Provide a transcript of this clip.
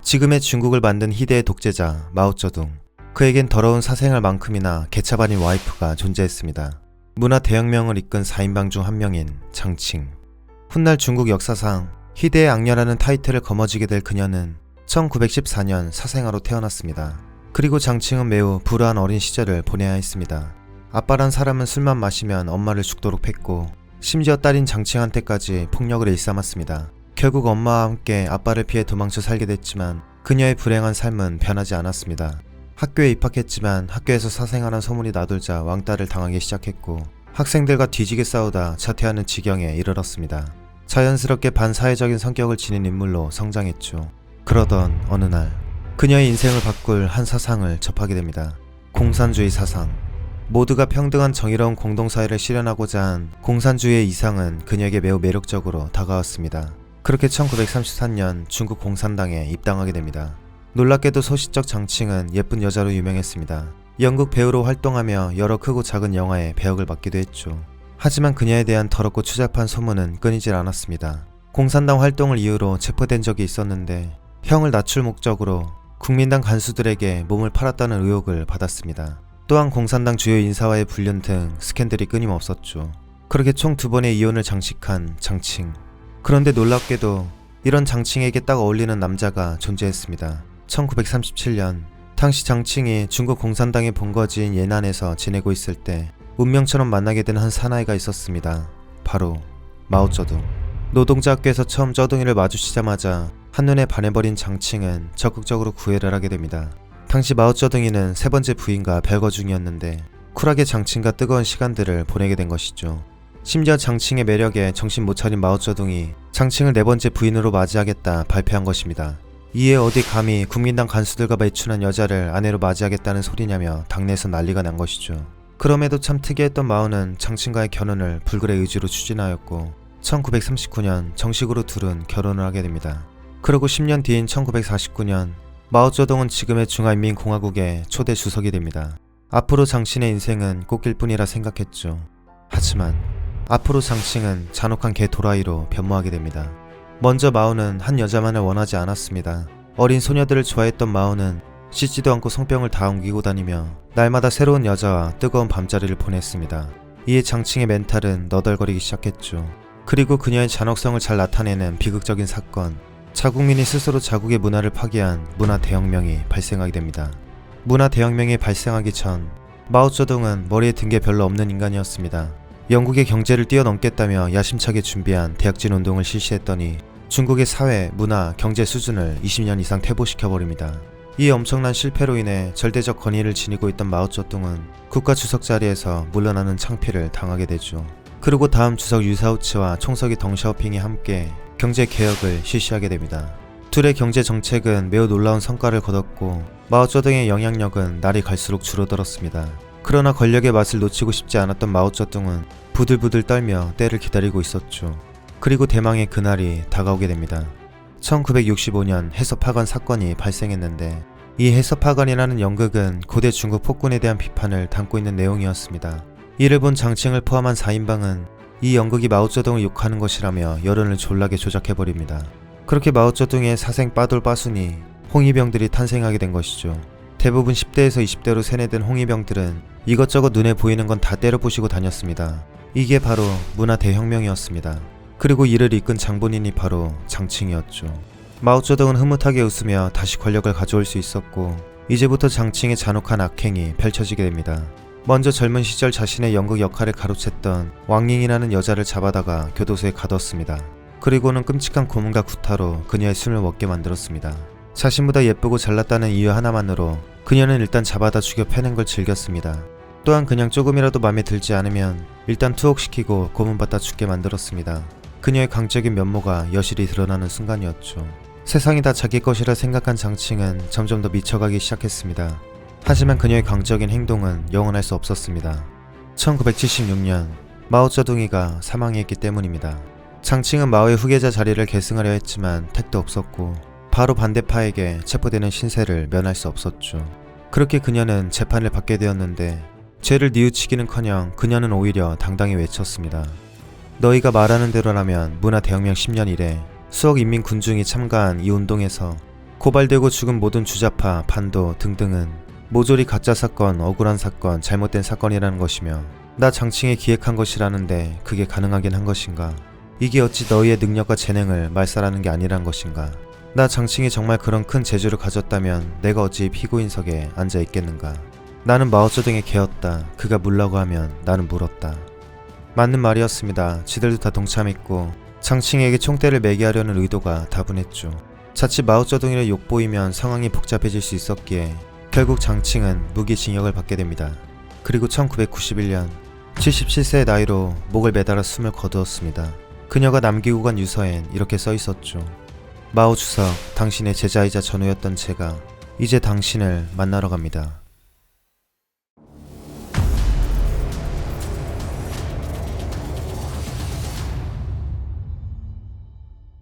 지금의 중국을 만든 희대의 독재자 마오쩌둥. 그에겐 더러운 사생활만큼이나 개차 반인 와이프가 존재했습니다. 문화 대혁명을 이끈 4인방 중 한 명인 장칭. 훗날 중국 역사상 희대의 악녀라는 타이틀을 거머쥐게 될 그녀는 1914년 사생아로 태어났습니다. 그리고 장칭은 매우 불우한 어린 시절을 보내야 했습니다. 아빠란 사람은 술만 마시면 엄마를 죽도록 팼고 심지어 딸인 장칭한테까지 폭력을 일삼았습니다. 결국 엄마와 함께 아빠를 피해 도망쳐 살게 됐지만 그녀의 불행한 삶은 변하지 않았습니다. 학교에 입학했지만 학교에서 사생아란 소문이 나돌자 왕따를 당하기 시작했고 학생들과 뒤지게 싸우다 자퇴하는 지경에 이르렀습니다. 자연스럽게 반사회적인 성격을 지닌 인물로 성장했죠. 그러던 어느 날 그녀의 인생을 바꿀 한 사상을 접하게 됩니다. 공산주의 사상. 모두가 평등한 정의로운 공동사회를 실현하고자 한 공산주의의 이상은 그녀에게 매우 매력적으로 다가왔습니다. 그렇게 1933년 중국 공산당에 입당하게 됩니다. 놀랍게도 소시적 장칭은 예쁜 여자로 유명했습니다. 영국 배우로 활동하며 여러 크고 작은 영화에 배역을 맡기도 했죠. 하지만 그녀에 대한 더럽고 추잡한 소문은 끊이질 않았습니다. 공산당 활동을 이유로 체포된 적이 있었는데 형을 낮출 목적으로 국민당 간수들에게 몸을 팔았다는 의혹을 받았습니다. 또한 공산당 주요 인사와의 불륜 등 스캔들이 끊임없었죠. 그렇게 총 2번의 이혼을 장식한 장칭. 그런데 놀랍게도 이런 장칭에게 딱 어울리는 남자가 존재했습니다. 1937년 당시 장칭이 중국 공산당의 본거지인 예난에서 지내고 있을 때 운명처럼 만나게 된 한 사나이가 있었습니다. 바로 마오쩌둥. 노동자 학교에서 처음 쩌둥이를 마주치자마자 한눈에 반해버린 장칭은 적극적으로 구애를 하게 됩니다. 당시 마오쩌둥이는 3번째 부인과 별거 중이었는데 쿨하게 장칭과 뜨거운 시간들을 보내게 된 것이죠. 심지어 장칭의 매력에 정신 못 차린 마오쩌둥이 장칭을 4번째 부인으로 맞이하겠다 발표한 것입니다. 이에 어디 감히 국민당 간수들과 매춘한 여자를 아내로 맞이하겠다는 소리냐며 당내에서 난리가 난 것이죠. 그럼에도 참 특이했던 마오는 장칭과의 결혼을 불굴의 의지로 추진하였고 1939년 정식으로 둘은 결혼을 하게 됩니다. 그리고 10년 뒤인 1949년 마오쩌둥은 지금의 중화인민공화국의 초대 주석이 됩니다. 앞으로 장칭의 인생은 꽃길 뿐이라 생각했죠. 하지만 앞으로 장칭은 잔혹한 개 도라이로 변모하게 됩니다. 먼저 마오는 한 여자만을 원하지 않았습니다. 어린 소녀들을 좋아했던 마오는 씻지도 않고 성병을 다 옮기고 다니며 날마다 새로운 여자와 뜨거운 밤자리를 보냈습니다. 이에 장칭의 멘탈은 너덜거리기 시작했죠. 그리고 그녀의 잔혹성을 잘 나타내는 비극적인 사건, 자국민이 스스로 자국의 문화를 파괴한 문화 대혁명이 발생하게 됩니다. 문화 대혁명이 발생하기 전 마오쩌둥은 머리에 든 게 별로 없는 인간이었습니다. 영국의 경제를 뛰어넘겠다며 야심차게 준비한 대약진 운동을 실시했더니 중국의 사회, 문화, 경제 수준을 20년 이상 퇴보시켜버립니다. 이 엄청난 실패로 인해 절대적 권위를 지니고 있던 마오쩌둥은 국가 주석 자리에서 물러나는 창피를 당하게 되죠. 그리고 다음 주석 유사우치와 총석이 덩샤오핑이 함께 경제 개혁을 실시하게 됩니다. 둘의 경제 정책은 매우 놀라운 성과를 거뒀고 마오쩌둥의 영향력은 날이 갈수록 줄어들었습니다. 그러나 권력의 맛을 놓치고 싶지 않았던 마오쩌둥은 부들부들 떨며 때를 기다리고 있었죠. 그리고 대망의 그날이 다가오게 됩니다. 1965년 해서파관 사건이 발생했는데 이 해서파관이라는 연극은 고대 중국 폭군에 대한 비판을 담고 있는 내용이었습니다. 이를 본 장칭을 포함한 4인방은 이 연극이 마오쩌둥을 욕하는 것이라며 여론을 졸라게 조작해버립니다. 그렇게 마오쩌둥의 사생 빠돌빠순이 홍위병들이 탄생하게 된 것이죠. 대부분 10대에서 20대로 세뇌된 홍위병들은 이것저것 눈에 보이는 건 다 때려부시고 다녔습니다. 이게 바로 문화 대혁명이었습니다. 그리고 이를 이끈 장본인이 바로 장칭이었죠. 마오쩌둥은 흐뭇하게 웃으며 다시 권력을 가져올 수 있었고 이제부터 장칭의 잔혹한 악행이 펼쳐지게 됩니다. 먼저 젊은 시절 자신의 연극 역할을 가로챘던 왕잉이라는 여자를 잡아다가 교도소에 가뒀습니다. 그리고는 끔찍한 고문과 구타로 그녀의 숨을 멎게 만들었습니다. 자신보다 예쁘고 잘났다는 이유 하나만으로 그녀는 일단 잡아다 죽여 패는 걸 즐겼습니다. 또한 그냥 조금이라도 마음에 들지 않으면 일단 투옥시키고 고문받다 죽게 만들었습니다. 그녀의 강적인 면모가 여실히 드러나는 순간이었죠. 세상이 다 자기 것이라 생각한 장칭은 점점 더 미쳐가기 시작했습니다. 하지만 그녀의 강적인 행동은 영원할 수 없었습니다. 1976년 마오쩌둥이가 사망했기 때문입니다. 장칭은 마오의 후계자 자리를 계승하려 했지만 택도 없었고 바로 반대파에게 체포되는 신세를 면할 수 없었죠. 그렇게 그녀는 재판을 받게 되었는데 죄를 뉘우치기는커녕 그녀는 오히려 당당히 외쳤습니다. 너희가 말하는 대로라면 문화 대혁명 10년 이래 수억 인민 군중이 참가한 이 운동에서 고발되고 죽은 모든 주자파, 반도 등등은 모조리 가짜 사건, 억울한 사건, 잘못된 사건이라는 것이며 나 장칭이 기획한 것이라는데 그게 가능하긴 한 것인가? 이게 어찌 너희의 능력과 재능을 말살하는 게 아니란 것인가? 나 장칭이 정말 그런 큰 재주를 가졌다면 내가 어찌 피고인석에 앉아 있겠는가? 나는 마오쩌둥의 개였다. 그가 물라고 하면 나는 물었다. 맞는 말이었습니다. 지들도 다 동참했고 장칭에게 총대를 매게 하려는 의도가 다분했죠. 자칫 마오쩌둥이를 욕보이면 상황이 복잡해질 수 있었기에 결국 장칭은 무기징역을 받게 됩니다. 그리고 1991년 77세의 나이로 목을 매달아 숨을 거두었습니다. 그녀가 남기고 간 유서엔 이렇게 써있었죠. 마오 주석, 당신의 제자이자 전우였던 제가 이제 당신을 만나러 갑니다.